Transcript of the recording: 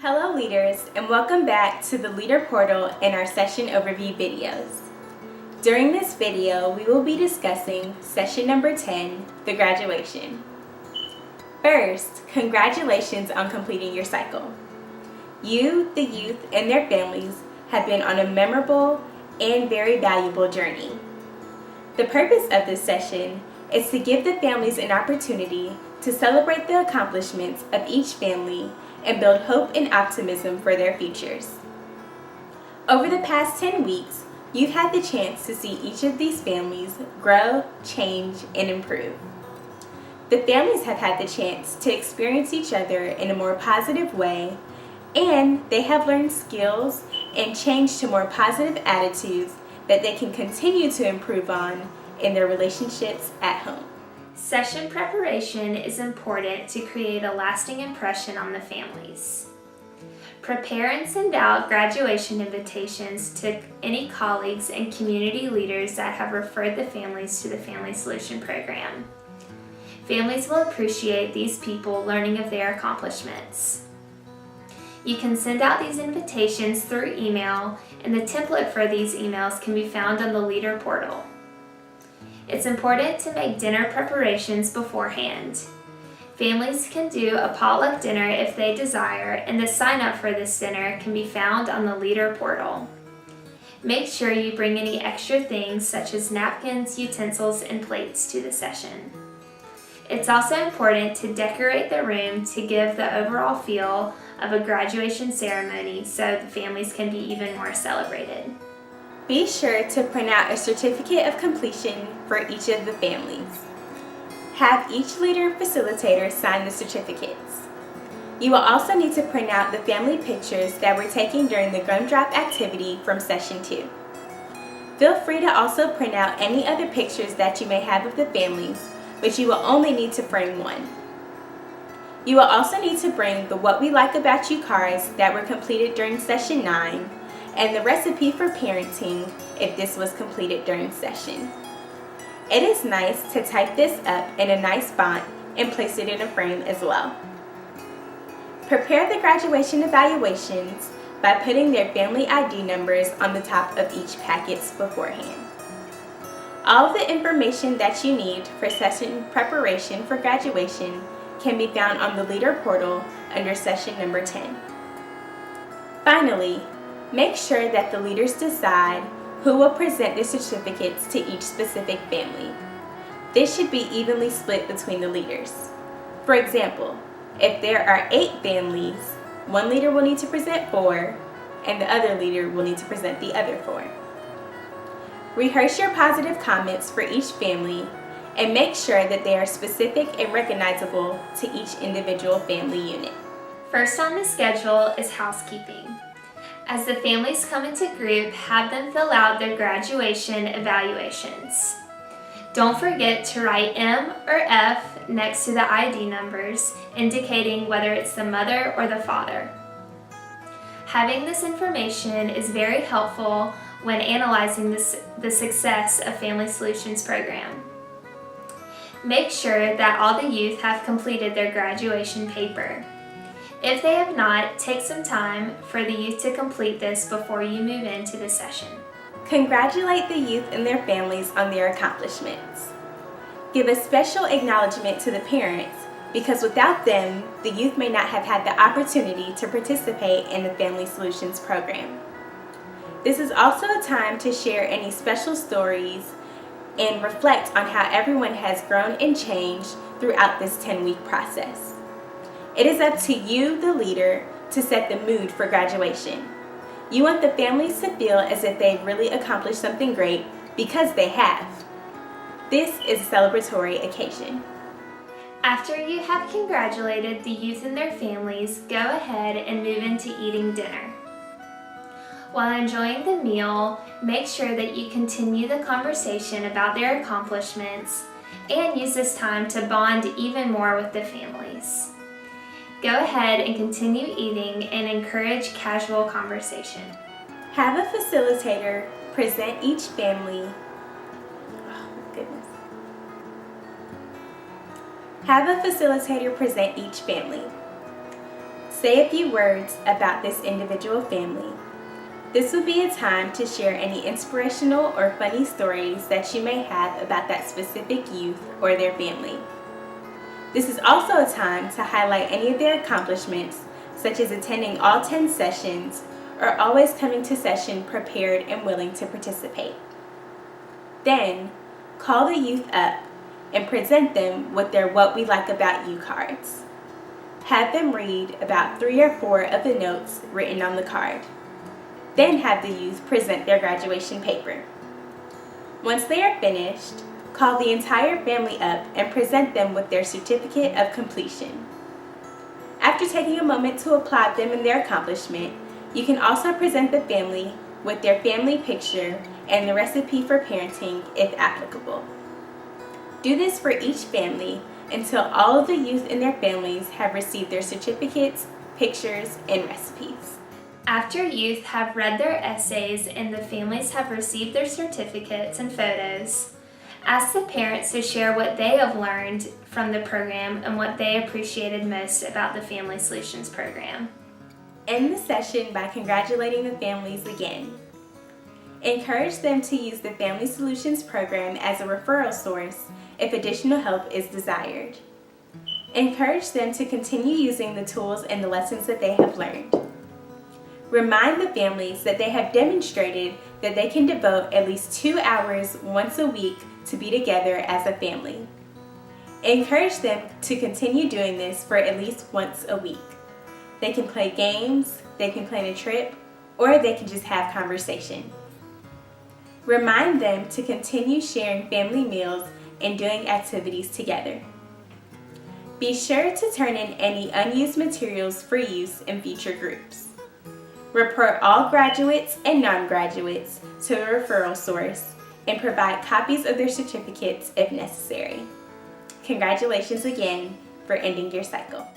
Hello leaders, and welcome back to the Leader Portal and our session overview videos. During this video, we will be discussing session number 10, the graduation. First, congratulations on completing your cycle. You, the youth, and their families have been on a memorable and very valuable journey. The purpose of this session is to give the families an opportunity to celebrate the accomplishments of each family and build hope and optimism for their futures. Over the past 10 weeks, you've had the chance to see each of these families grow, change, and improve. The families have had the chance to experience each other in a more positive way, and they have learned skills and changed to more positive attitudes that they can continue to improve on in their relationships at home. Session preparation is important to create a lasting impression on the families. Prepare and send out graduation invitations to any colleagues and community leaders that have referred the families to the Family Solution program. Families will appreciate these people learning of their accomplishments. You can send out these invitations through email, and the template for these emails can be found on the Leader Portal. It's important to make dinner preparations beforehand. Families can do a potluck dinner if they desire, and the sign up for this dinner can be found on the Leader Portal. Make sure you bring any extra things such as napkins, utensils, and plates to the session. It's also important to decorate the room to give the overall feel of a graduation ceremony so the families can be even more celebrated. Be sure to print out a certificate of completion for each of the families. Have each leader and facilitator sign the certificates. You will also need to print out the family pictures that were taken during the gumdrop activity from session 2. Feel free to also print out any other pictures that you may have of the families, but you will only need to frame one. You will also need to bring the What We Like About You cards that were completed during session 9 and the recipe for parenting if this was completed during session. It is nice to type this up in a nice font and place it in a frame as well. Prepare the graduation evaluations by putting their family ID numbers on the top of each packet beforehand. All of the information that you need for session preparation for graduation can be found on the Leader Portal under session number 10. Finally, make sure that the leaders decide who will present the certificates to each specific family. This should be evenly split between the leaders. For example, if there are 8 families, one leader will need to present 4, and the other leader will need to present the other 4. Rehearse your positive comments for each family and make sure that they are specific and recognizable to each individual family unit. First on the schedule is housekeeping. As the families come into group, have them fill out their graduation evaluations. Don't forget to write M or F next to the ID numbers, indicating whether it's the mother or the father. Having this information is very helpful when analyzing the success of Family Solutions program. Make sure that all the youth have completed their graduation paper. If they have not, take some time for the youth to complete this before you move into the session. Congratulate the youth and their families on their accomplishments. Give a special acknowledgement to the parents because without them, the youth may not have had the opportunity to participate in the Family Solutions program. This is also a time to share any special stories and reflect on how everyone has grown and changed throughout this 10-week process. It is up to you, the leader, to set the mood for graduation. You want the families to feel as if they've really accomplished something great because they have. This is a celebratory occasion. After you have congratulated the youth and their families, go ahead and move into eating dinner. While enjoying the meal, make sure that you continue the conversation about their accomplishments and use this time to bond even more with the families. Go ahead and continue eating and encourage casual conversation. Have a facilitator present each family. Have a facilitator present each family. Say a few words about this individual family. This would be a time to share any inspirational or funny stories that you may have about that specific youth or their family. This is also a time to highlight any of their accomplishments, such as attending all 10 sessions or always coming to session prepared and willing to participate. Then, call the youth up and present them with their What We Like About You cards. Have them read about 3 or 4 of the notes written on the card. Then have the youth present their graduation paper. Once they are finished, call the entire family up and present them with their certificate of completion. After taking a moment to applaud them and their accomplishment, you can also present the family with their family picture and the recipe for parenting if applicable. Do this for each family until all of the youth and their families have received their certificates, pictures, and recipes. After youth have read their essays and the families have received their certificates and photos, ask the parents to share what they have learned from the program and what they appreciated most about the Family Solutions program. End the session by congratulating the families again. Encourage them to use the Family Solutions program as a referral source if additional help is desired. Encourage them to continue using the tools and the lessons that they have learned. Remind the families that they have demonstrated that they can devote at least 2 hours once a week to be together as a family. Encourage them to continue doing this for at least once a week. They can play games, they can plan a trip, or they can just have conversation. Remind them to continue sharing family meals and doing activities together. Be sure to turn in any unused materials for use in future groups. Report all graduates and non-graduates to a referral source and provide copies of their certificates if necessary. Congratulations again for ending your cycle.